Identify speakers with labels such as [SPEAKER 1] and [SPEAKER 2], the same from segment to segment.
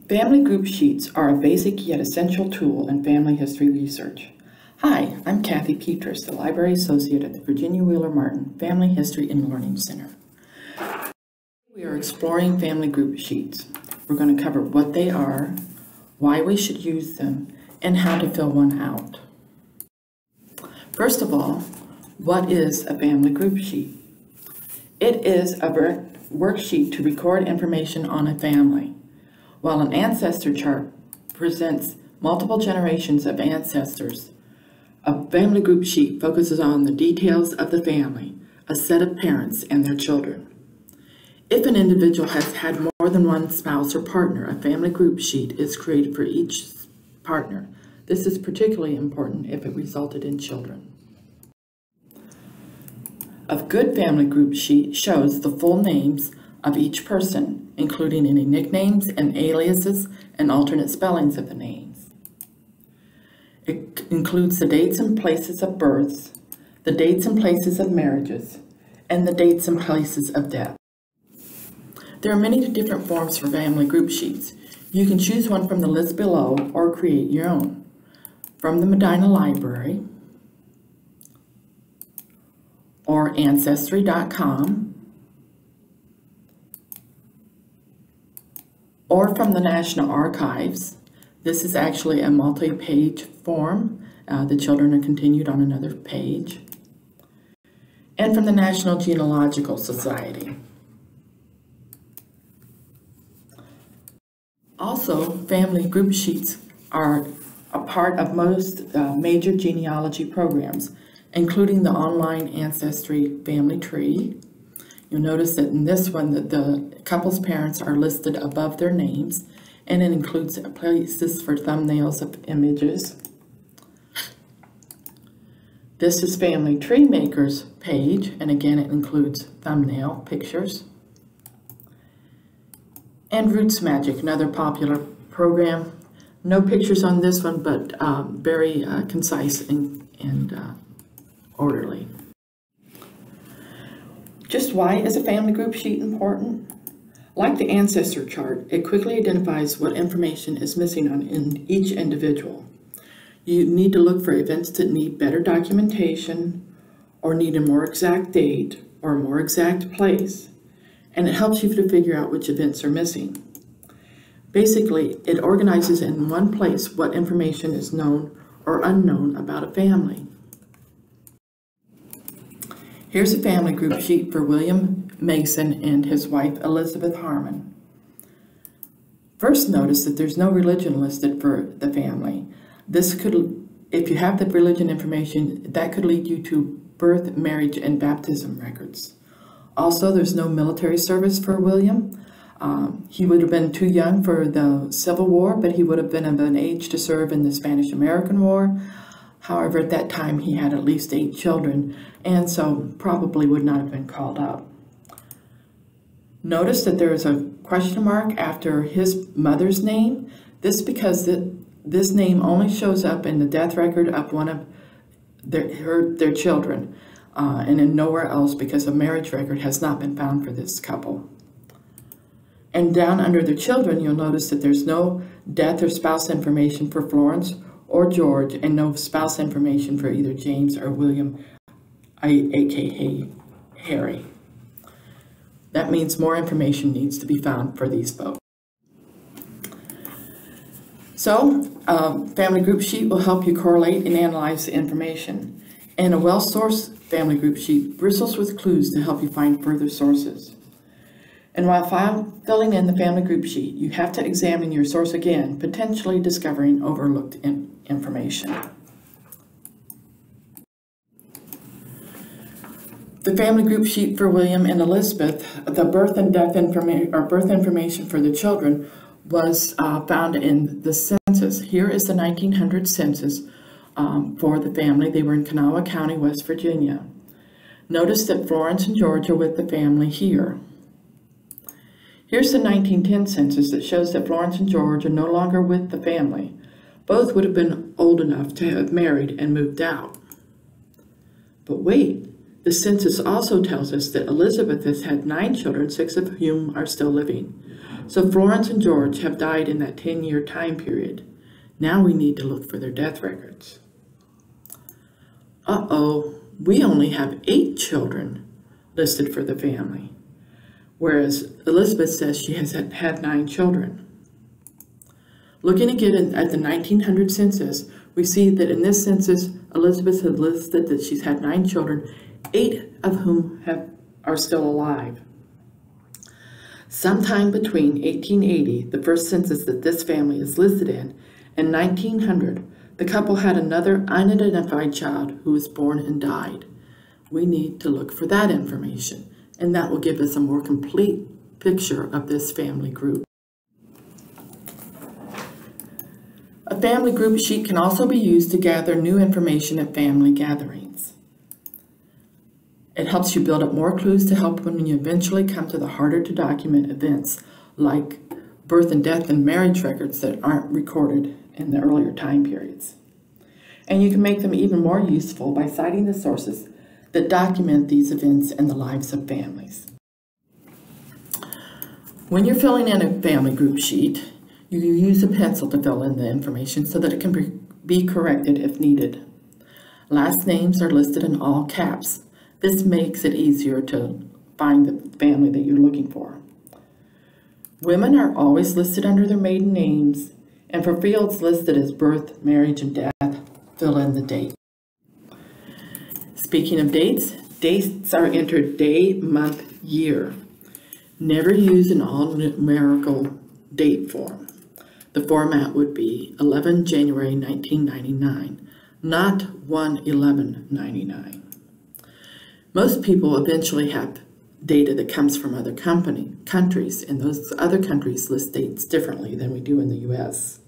[SPEAKER 1] Family group sheets are a basic yet essential tool in family history research. Hi, I'm Kathy Petras, the Library Associate at the Virginia Wheeler Martin Family History and Learning Center. We are exploring family group sheets. We're going to cover what they are, why we should use them, and how to fill one out. First of all, what is a family group sheet? It is a worksheet to record information on a family. While an ancestor chart presents multiple generations of ancestors, a family group sheet focuses on the details of the family, a set of parents and their children. If an individual has had more than one spouse or partner, a family group sheet is created for each partner. This is particularly important if it resulted in children. A good family group sheet shows the full names of each person, including any nicknames and aliases and alternate spellings of the names. It includes the dates and places of births, the dates and places of marriages, and the dates and places of death. There are many different forms for family group sheets. You can choose one from the list below or create your own. From the Medina Library, or Ancestry.com, or from the National Archives. This is actually a multi-page form. The children are continued on another page. And from the National Genealogical Society. Also, family group sheets are a part of most major genealogy programs, including the online Ancestry family tree. You'll notice that in this one that the couple's parents are listed above their names, and it includes places for thumbnails of images. This is Family Tree Maker's page, and again it includes thumbnail pictures. And Roots Magic, another popular program. No pictures on this one, but very concise and orderly. Just why is a family group sheet important? Like the ancestor chart, it quickly identifies what information is missing in each individual. You need to look for events that need better documentation or need a more exact date or a more exact place, and it helps you to figure out which events are missing. Basically, it organizes in one place what information is known or unknown about a family. Here's a family group sheet for William Mason and his wife Elizabeth Harmon. First, notice that there's no religion listed for the family. This could, if you have the religion information, that could lead you to birth, marriage, and baptism records. Also, there's no military service for William. He would have been too young for the Civil War, but he would have been of an age to serve in the Spanish-American War. However, at that time, he had at least 8 children, and so probably would not have been called up. Notice that there is a question mark after his mother's name. This because this name only shows up in the death record of one of their children, and in nowhere else because a marriage record has not been found for this couple. And down under the children, you'll notice that there's no death or spouse information for Florence or George, and no spouse information for either James or William, aka Harry. That means more information needs to be found for these folks. So, family group sheet will help you correlate and analyze the information. And a well-sourced family group sheet bristles with clues to help you find further sources. And while filling in the family group sheet, you have to examine your source again, potentially discovering overlooked information. The family group sheet for William and Elizabeth, the birth and death information for the children was found in the census. Here is the 1900 census for the family. They were in Kanawha County, West Virginia. Notice that Florence and George are with the family here. Here's the 1910 census that shows that Florence and George are no longer with the family. Both would have been old enough to have married and moved out. But wait, the census also tells us that Elizabeth has had 9 children, 6 of whom are still living. So Florence and George have died in that 10-year time period. Now we need to look for their death records. Uh-oh, we only have 8 children listed for the family, whereas Elizabeth says she has had 9 children. Looking again at the 1900 census, we see that in this census, Elizabeth had listed that she's had 9 children, 8 of whom are still alive. Sometime between 1880, the first census that this family is listed in, and 1900, the couple had another unidentified child who was born and died. We need to look for that information, and that will give us a more complete picture of this family group. A family group sheet can also be used to gather new information at family gatherings. It helps you build up more clues to help when you eventually come to the harder to document events like birth and death and marriage records that aren't recorded in the earlier time periods. And you can make them even more useful by citing the sources that document these events in the lives of families. When you're filling in a family group sheet, you use a pencil to fill in the information so that it can be corrected if needed. Last names are listed in all caps. This makes it easier to find the family that you're looking for. Women are always listed under their maiden names, and for fields listed as birth, marriage, and death, fill in the date. Speaking of dates, dates are entered day, month, year. Never use an all-numerical date form. The format would be 11 January 1999, not 1/11/99. Most people eventually have data that comes from other countries, and those other countries list dates differently than we do in the US.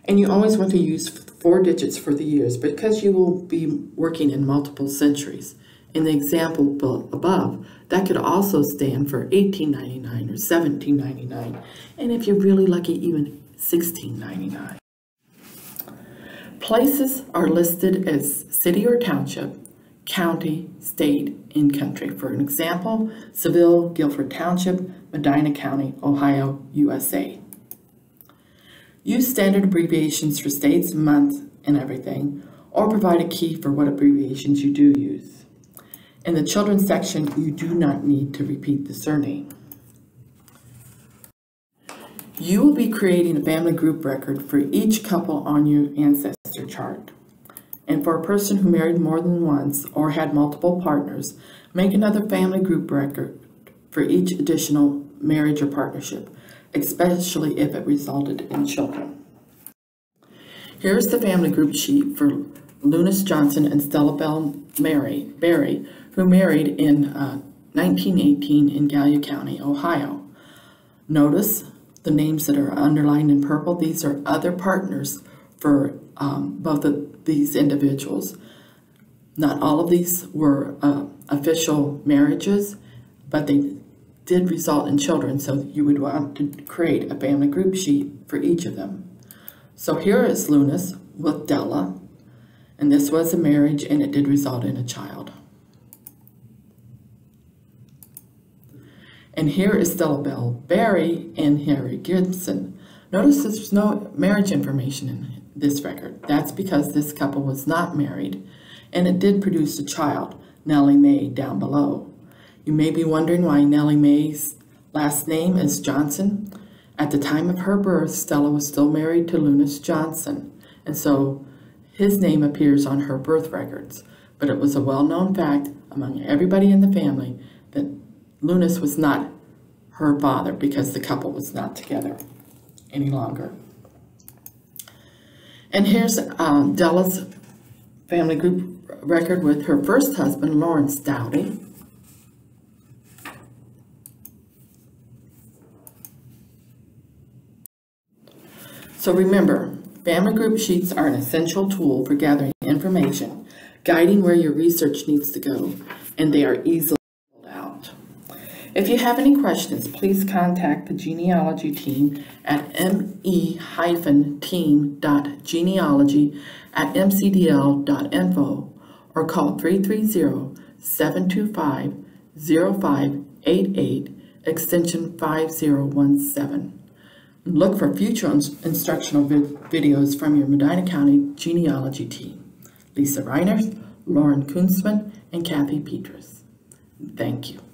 [SPEAKER 1] And you always want to use 4 digits for the years because you will be working in multiple centuries. In the example above, that could also stand for 1899 or 1799, and if you're really lucky, even 1699. Places are listed as city or township, county, state, and country. For an example, Seville, Guilford Township, Medina County, Ohio, USA. Use standard abbreviations for states, months, and everything, or provide a key for what abbreviations you do use. In the children's section, you do not need to repeat the surname. You will be creating a family group record for each couple on your ancestor chart. And for a person who married more than once or had multiple partners, make another family group record for each additional marriage or partnership, especially if it resulted in children. Here's the family group sheet for Lunas Johnson and Stella Bell Berry, who married in 1918 in Gallia County, Ohio. Notice the names that are underlined in purple. These are other partners for both of these individuals. Not all of these were official marriages, but they did result in children, so you would want to create a family group sheet for each of them. So here is Lunas with Della, and this was a marriage, and it did result in a child. And here is Stella Bell Berry and Harry Gibson. Notice there's no marriage information in this record. That's because this couple was not married, and it did produce a child, Nellie Mae, down below. You may be wondering why Nellie Mae's last name is Johnson. At the time of her birth, Stella was still married to Lunas Johnson, and so his name appears on her birth records. But it was a well-known fact among everybody in the family that Lunas was not her father because the couple was not together any longer. And here's Della's family group record with her first husband, Lawrence Dowdy. So remember, family group sheets are an essential tool for gathering information, guiding where your research needs to go, and they are easily filled out. If you have any questions, please contact the genealogy team at me-team.genealogy@mcdl.info or call 330-725-0588, extension 5017. Look for future instructional videos from your Medina County genealogy team, Lisa Reiners, Lauren Kunstman, and Kathy Petrus. Thank you.